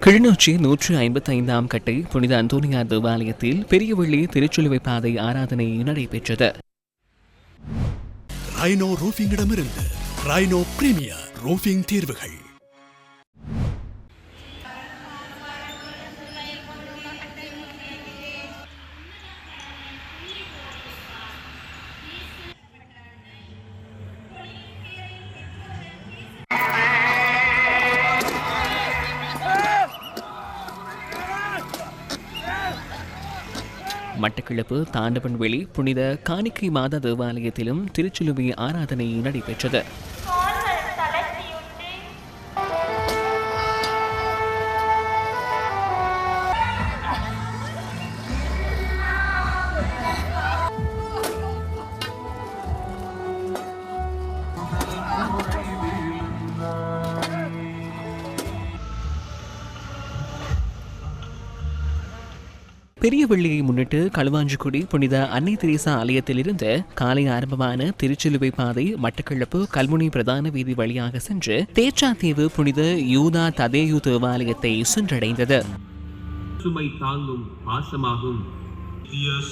கிளிநொச்சி 155ஆம் கட்டை புனித அந்தோனியார் தேவாலயத்தில் பெரியவள்ளி திருச்சுலுவை பாதை ஆராதனை நடைபெற்றது. ரைனோ ரூஃபிங்கிடமிருந்து ரைனோ பிரீமியர் ரூஃபிங் தீர்வுகள். மட்டக்களப்பு தாண்டவன்வெளி புனித காணிக்கை மாதா தேவாலயத்திலும் திருச்சிலுவை ஆராதனை நடைபெற்றது. பெரியவள்ளியை முன்னிட்டு களுவாஞ்சிக்குடி புனித அன்னை தெரேசா ஆலயத்திலிருந்து காலை ஆரம்பமான திருச்சிலுவை பாதை மட்டக்களப்பு கல்முனை பிரதான வீதி வழியாக சென்று தேச்சாத்தீவு புனித யூதா ததேயு தேவாலயத்தை சென்றடைந்தது. சுமை தாங்கும் பாசமாகும்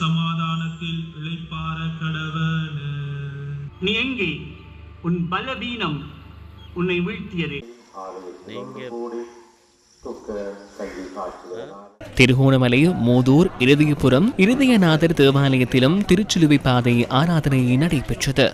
சமாதானத்தில் இளைப்பாற கடவன். நீ எங்கே? உன் பலவீனம் உன்னை வீழ்த்தியது. திருகோணமலை மூதூர் இருதயபுரம் இருதயநாதர் தேவாலயத்திலும் திருச்சிலுவை பாதை ஆராதனை நடைபெற்றது.